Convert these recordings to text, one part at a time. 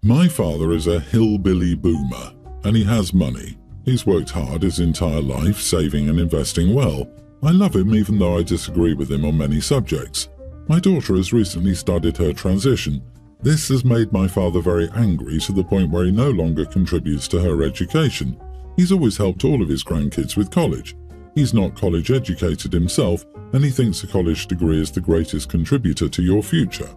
My father is a hillbilly boomer, and he has money. He's worked hard his entire life, saving and investing well. I love him even though I disagree with him on many subjects. My daughter has recently started her transition. This has made my father very angry to the point where he no longer contributes to her education. He's always helped all of his grandkids with college. He's not college educated himself, and he thinks a college degree is the greatest contributor to your future.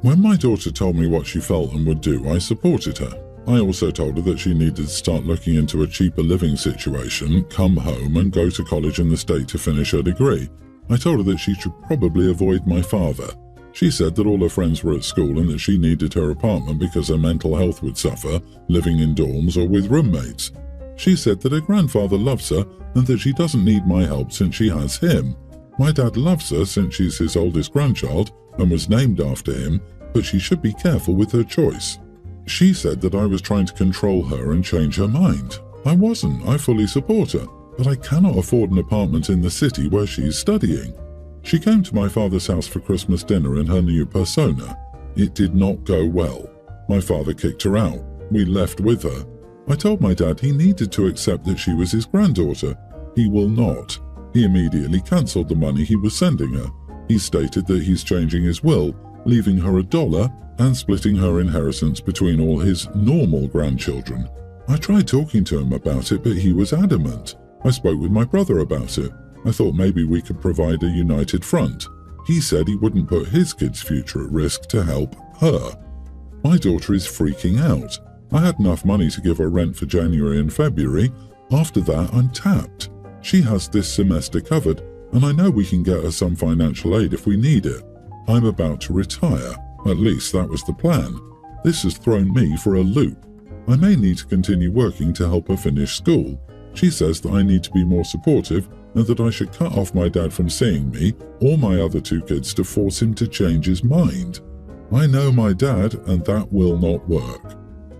When my daughter told me what she felt and would do, I supported her. I also told her that she needed to start looking into a cheaper living situation, come home and go to college in the state to finish her degree. I told her that she should probably avoid my father. She said that all her friends were at school and that she needed her apartment because her mental health would suffer, living in dorms or with roommates. She said that her grandfather loves her and that she doesn't need my help since she has him. My dad loves her since she's his oldest grandchild and was named after him, but she should be careful with her choice. She said that I was trying to control her and change her mind. I wasn't. I fully support her, but I cannot afford an apartment in the city where she's studying. She came to my father's house for Christmas dinner in her new persona. It did not go well. My father kicked her out. We left with her. I told my dad he needed to accept that she was his granddaughter. He will not. He immediately cancelled the money he was sending her. He stated that he's changing his will, leaving her $1 and splitting her inheritance between all his normal grandchildren. I tried talking to him about it, but he was adamant. I spoke with my brother about it. I thought maybe we could provide a united front. He said he wouldn't put his kid's future at risk to help her. My daughter is freaking out. I had enough money to give her rent for January and February. After that, I'm tapped. She has this semester covered, and I know we can get her some financial aid if we need it. I'm about to retire. At least that was the plan. This has thrown me for a loop. I may need to continue working to help her finish school. She says that I need to be more supportive and that I should cut off my dad from seeing me or my other 2 kids to force him to change his mind. I know my dad, and that will not work.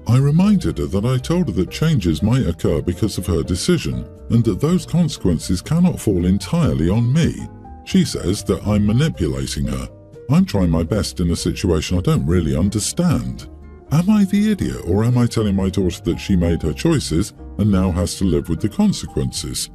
I reminded her that I told her that changes might occur because of her decision and that those consequences cannot fall entirely on me. She says that I'm manipulating her. I'm trying my best in a situation I don't really understand. Am I the idiot, or am I telling my daughter that she made her choices and now has to live with the consequences?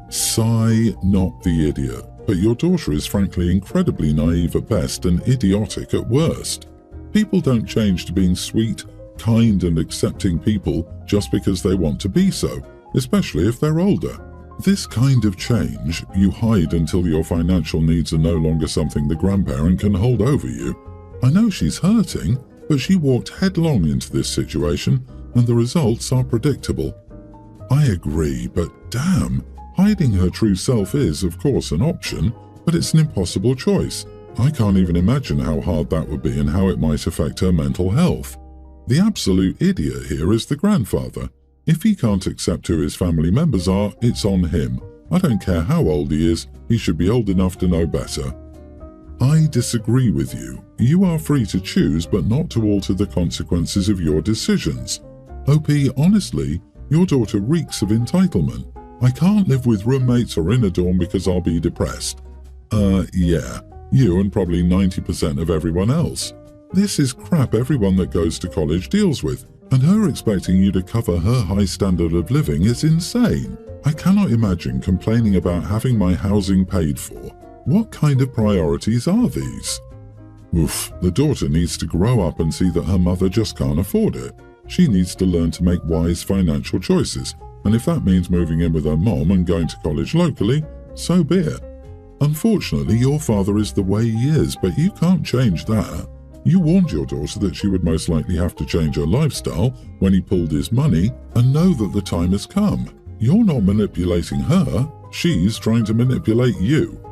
Sigh, not the idiot, but your daughter is frankly incredibly naive at best and idiotic at worst. People don't change to being sweet, kind and accepting people just because they want to be so, especially if they're older. This kind of change, you hide until your financial needs are no longer something the grandparent can hold over you. I know she's hurting, but she walked headlong into this situation and the results are predictable. I agree, but damn, hiding her true self is, of course, an option, but it's an impossible choice. I can't even imagine how hard that would be and how it might affect her mental health. The absolute idiot here is the grandfather. If he can't accept who his family members are, it's on him. I don't care how old he is, he should be old enough to know better. I disagree with you. You are free to choose, but not to alter the consequences of your decisions. OP, honestly, your daughter reeks of entitlement. I can't live with roommates or in a dorm because I'll be depressed. Yeah, you and probably 90% of everyone else. This is crap everyone that goes to college deals with, and her expecting you to cover her high standard of living is insane. I cannot imagine complaining about having my housing paid for. What kind of priorities are these? Oof, the daughter needs to grow up and see that her mother just can't afford it. She needs to learn to make wise financial choices, and if that means moving in with her mom and going to college locally, so be it. Unfortunately, your father is the way he is, but you can't change that. You warned your daughter that she would most likely have to change her lifestyle when he pulled his money, and know that the time has come. You're not manipulating her, she's trying to manipulate you.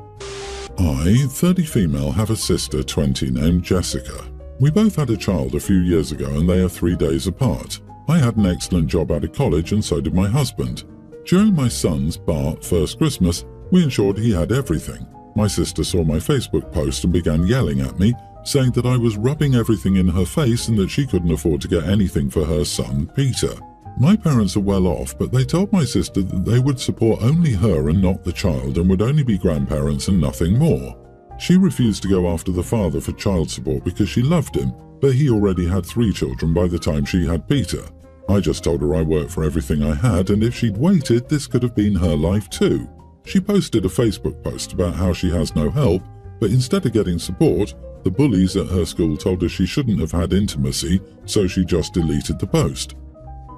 I, 30 female, have a sister, 20, named Jessica. We both had a child a few years ago and they are 3 days apart. I had an excellent job out of college and so did my husband. During my son's, Bart, first Christmas, we ensured he had everything. My sister saw my Facebook post and began yelling at me, saying that I was rubbing everything in her face and that she couldn't afford to get anything for her son, Peter. My parents are well off, but they told my sister that they would support only her and not the child and would only be grandparents and nothing more. She refused to go after the father for child support because she loved him, but he already had 3 children by the time she had Peter. I just told her I worked for everything I had, and if she'd waited, this could have been her life too. She posted a Facebook post about how she has no help, but instead of getting support, the bullies at her school told her she shouldn't have had intimacy, so she just deleted the post.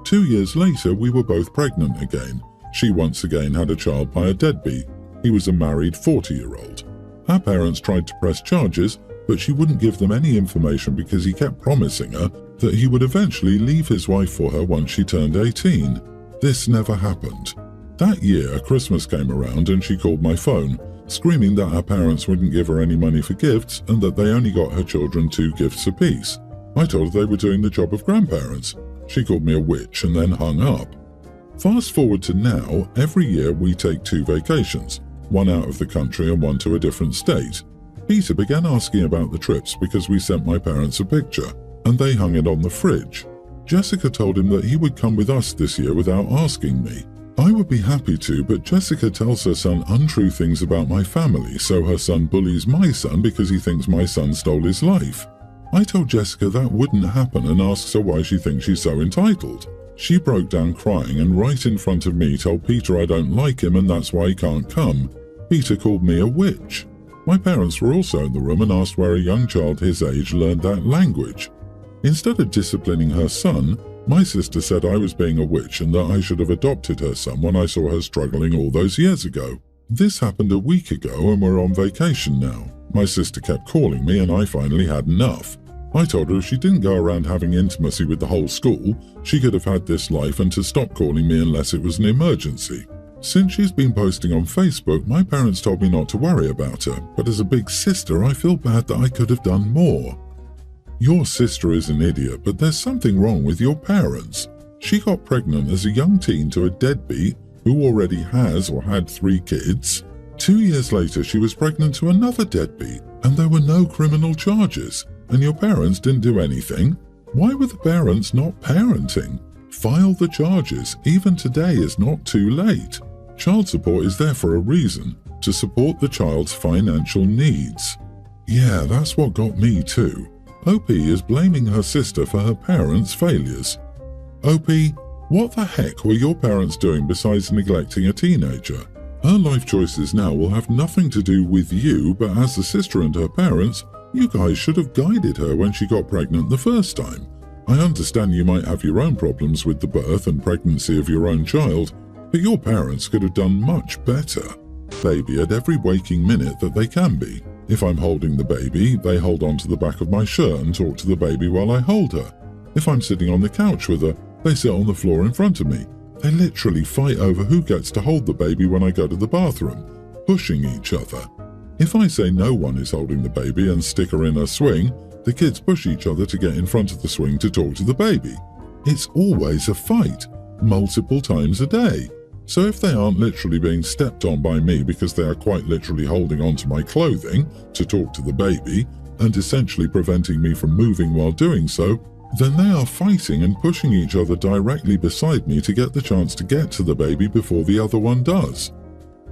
2 years later, we were both pregnant again. She once again had a child by a deadbeat. He was a married 40-year-old. Her parents tried to press charges, but she wouldn't give them any information because he kept promising her that he would eventually leave his wife for her once she turned 18. This never happened. That year, Christmas came around and she called my phone, screaming that her parents wouldn't give her any money for gifts and that they only got her children 2 gifts apiece. I told her they were doing the job of grandparents. She called me a witch and then hung up. Fast forward to now, every year we take 2 vacations, one out of the country and one to a different state. Peter began asking about the trips because we sent my parents a picture, and they hung it on the fridge. Jessica told him that he would come with us this year without asking me. I would be happy to, but Jessica tells her son untrue things about my family, so her son bullies my son because he thinks my son stole his life. I told Jessica that wouldn't happen and asks her why she thinks she's so entitled. She broke down crying and right in front of me told Peter I don't like him and that's why he can't come. Peter called me a witch. My parents were also in the room and asked where a young child his age learned that language. Instead of disciplining her son, my sister said I was being a witch and that I should have adopted her son when I saw her struggling all those years ago. This happened a week ago and we're on vacation now. My sister kept calling me and I finally had enough. I told her if she didn't go around having intimacy with the whole school, she could have had this life and to stop calling me unless it was an emergency. Since she's been posting on Facebook, my parents told me not to worry about her, but as a big sister I feel bad that I could have done more. Your sister is an idiot, but there's something wrong with your parents. She got pregnant as a young teen to a deadbeat who already has or had 3 kids. 2 years later she was pregnant to another deadbeat, and there were no criminal charges, and your parents didn't do anything. Why were the parents not parenting? File the charges. Even today is not too late. Child support is there for a reason, to support the child's financial needs. Yeah, that's what got me too. OP is blaming her sister for her parents' failures. OP, what the heck were your parents doing besides neglecting a teenager? Her life choices now will have nothing to do with you, but as a sister and her parents, you guys should have guided her when she got pregnant the first time. I understand you might have your own problems with the birth and pregnancy of your own child, but your parents could have done much better. Baby at every waking minute that they can be. If I'm holding the baby, they hold on to the back of my shirt and talk to the baby while I hold her. If I'm sitting on the couch with her, they sit on the floor in front of me. They literally fight over who gets to hold the baby when I go to the bathroom, pushing each other. If I say no one is holding the baby and stick her in a swing, the kids push each other to get in front of the swing to talk to the baby. It's always a fight, multiple times a day. So if they aren't literally being stepped on by me because they are quite literally holding onto my clothing to talk to the baby and essentially preventing me from moving while doing so, then they are fighting and pushing each other directly beside me to get the chance to get to the baby before the other one does.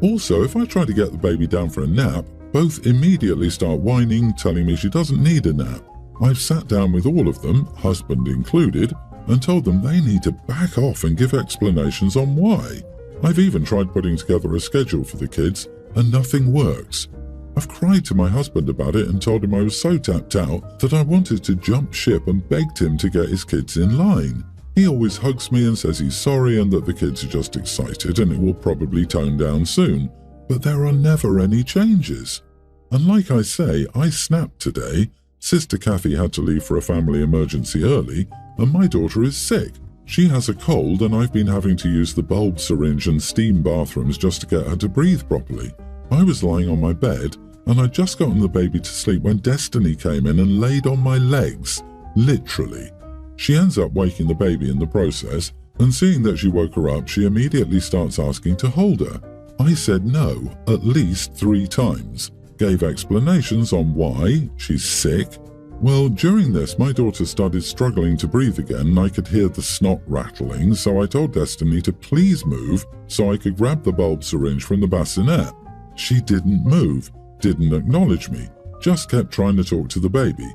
Also, if I try to get the baby down for a nap, both immediately start whining, telling me she doesn't need a nap. I've sat down with all of them, husband included, and told them they need to back off and give explanations on why. I've even tried putting together a schedule for the kids, and nothing works. I've cried to my husband about it and told him I was so tapped out that I wanted to jump ship and begged him to get his kids in line. He always hugs me and says he's sorry and that the kids are just excited and it will probably tone down soon, but there are never any changes. And like I say, I snapped today. Sister Kathy had to leave for a family emergency early, and my daughter is sick. She has a cold and I've been having to use the bulb syringe and steam bathrooms just to get her to breathe properly. I was lying on my bed and I'd just gotten the baby to sleep when Destiny came in and laid on my legs, literally. She ends up waking the baby in the process, and seeing that she woke her up, she immediately starts asking to hold her. I said no at least 3 times, gave explanations on why, she's sick. Well, during this, my daughter started struggling to breathe again and I could hear the snot rattling, so I told Destiny to please move so I could grab the bulb syringe from the bassinet. She didn't move, didn't acknowledge me, just kept trying to talk to the baby.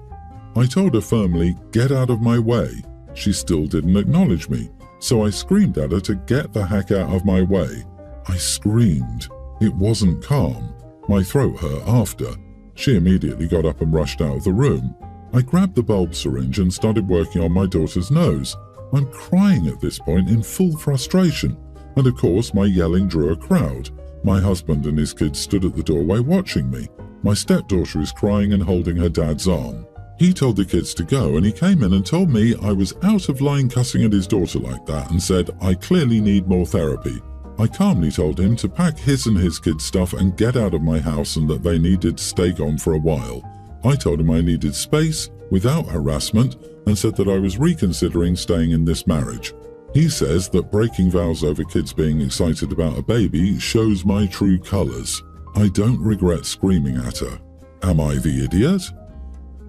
I told her firmly, "Get out of my way." She still didn't acknowledge me, so I screamed at her to get the heck out of my way. I screamed. It wasn't calm. My throat hurt after. She immediately got up and rushed out of the room. I grabbed the bulb syringe and started working on my daughter's nose. I'm crying at this point in full frustration, and of course my yelling drew a crowd. My husband and his kids stood at the doorway watching me. My stepdaughter is crying and holding her dad's arm. He told the kids to go, and he came in and told me I was out of line cussing at his daughter like that and said I clearly need more therapy. I calmly told him to pack his and his kids' stuff and get out of my house and that they needed to stay gone for a while. I told him I needed space without harassment and said that I was reconsidering staying in this marriage. He says that breaking vows over kids being excited about a baby shows my true colours. I don't regret screaming at her. Am I the idiot?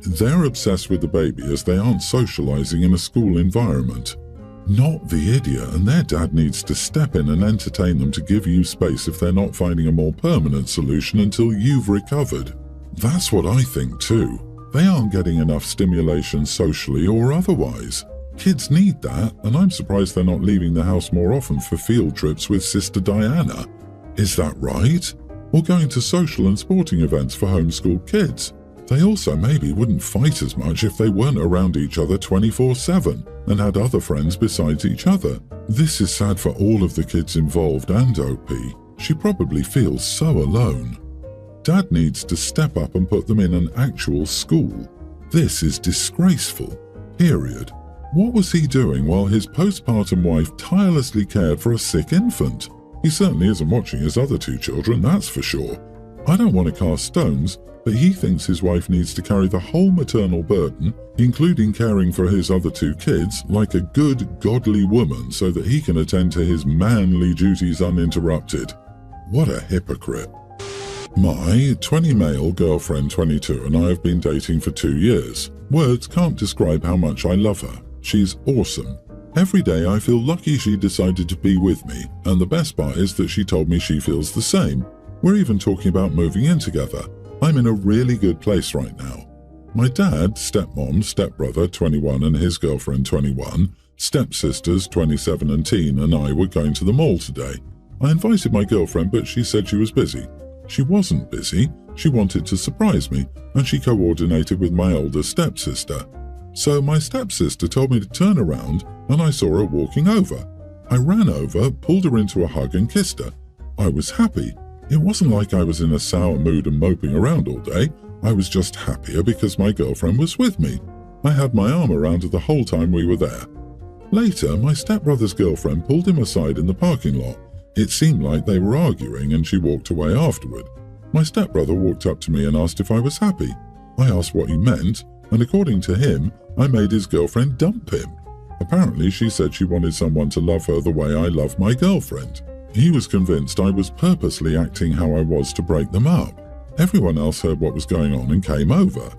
They're obsessed with the baby as they aren't socialising in a school environment. Not the idiot, and their dad needs to step in and entertain them to give you space if they're not finding a more permanent solution until you've recovered. That's what I think too. They aren't getting enough stimulation socially or otherwise. Kids need that, and I'm surprised they're not leaving the house more often for field trips with Sister Diana. Is that right? Or going to social and sporting events for homeschooled kids. They also maybe wouldn't fight as much if they weren't around each other 24/7 and had other friends besides each other. This is sad for all of the kids involved and OP. She probably feels so alone. Dad needs to step up and put them in an actual school. This is disgraceful. Period. What was he doing while his postpartum wife tirelessly cared for a sick infant? He certainly isn't watching his other two children, that's for sure. I don't want to cast stones, but he thinks his wife needs to carry the whole maternal burden, including caring for his other two kids, like a good, godly woman so that he can attend to his manly duties uninterrupted. What a hypocrite. My 20 male girlfriend 22 and I have been dating for 2 years. Words can't describe how much I love her. She's awesome. Every day I feel lucky she decided to be with me, and the best part is that she told me she feels the same. We're even talking about moving in together. I'm in a really good place right now. My dad, stepmom, stepbrother 21 and his girlfriend 21, stepsisters 27 and teen and I were going to the mall today. I invited my girlfriend, but she said she was busy. She wasn't busy. She wanted to surprise me, and she coordinated with my older stepsister. So my stepsister told me to turn around, and I saw her walking over. I ran over, pulled her into a hug and kissed her. I was happy. It wasn't like I was in a sour mood and moping around all day. I was just happier because my girlfriend was with me. I had my arm around her the whole time we were there. Later, my stepbrother's girlfriend pulled him aside in the parking lot. It seemed like they were arguing and she walked away afterward. My stepbrother walked up to me and asked if I was happy. I asked what he meant, and according to him, I made his girlfriend dump him. Apparently, she said she wanted someone to love her the way I love my girlfriend. He was convinced I was purposely acting how I was to break them up. Everyone else heard what was going on and came over.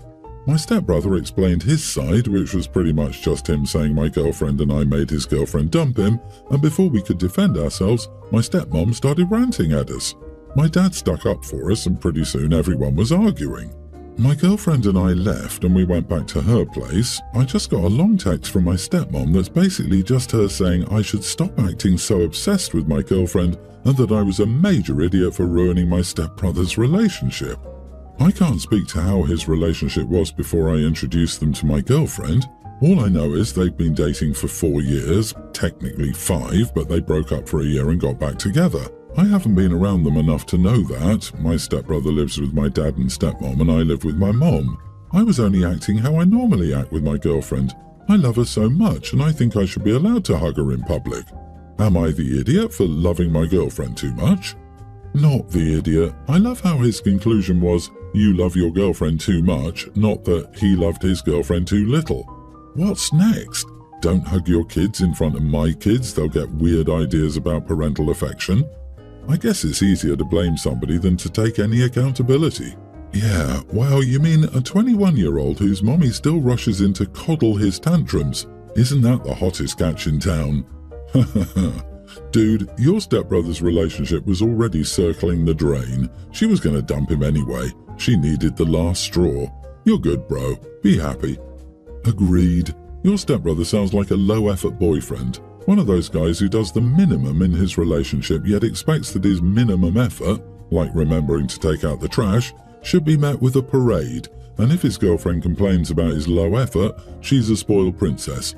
My stepbrother explained his side, which was pretty much just him saying my girlfriend and I made his girlfriend dump him, and before we could defend ourselves, my stepmom started ranting at us. My dad stuck up for us, and pretty soon everyone was arguing. My girlfriend and I left and we went back to her place. I just got a long text from my stepmom that's basically just her saying I should stop acting so obsessed with my girlfriend and that I was a major idiot for ruining my stepbrother's relationship. I can't speak to how his relationship was before I introduced them to my girlfriend. All I know is they've been dating for 4 years, technically 5, but they broke up for a year and got back together. I haven't been around them enough to know that. My stepbrother lives with my dad and stepmom and I live with my mom. I was only acting how I normally act with my girlfriend. I love her so much and I think I should be allowed to hug her in public. Am I the idiot for loving my girlfriend too much? Not the idiot. I love how his conclusion was, you love your girlfriend too much, not that he loved his girlfriend too little. What's next? Don't hug your kids in front of my kids, they'll get weird ideas about parental affection. I guess it's easier to blame somebody than to take any accountability. Yeah, wow, you mean a 21-year-old whose mommy still rushes in to coddle his tantrums? Isn't that the hottest catch in town? Dude, your stepbrother's relationship was already circling the drain. She was going to dump him anyway. She needed the last straw. You're good, bro. Be happy. Agreed. Your stepbrother sounds like a low-effort boyfriend. One of those guys who does the minimum in his relationship yet expects that his minimum effort, like remembering to take out the trash, should be met with a parade, and if his girlfriend complains about his low effort, she's a spoiled princess.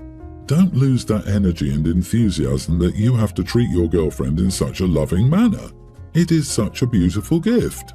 Don't lose that energy and enthusiasm that you have to treat your girlfriend in such a loving manner. It is such a beautiful gift.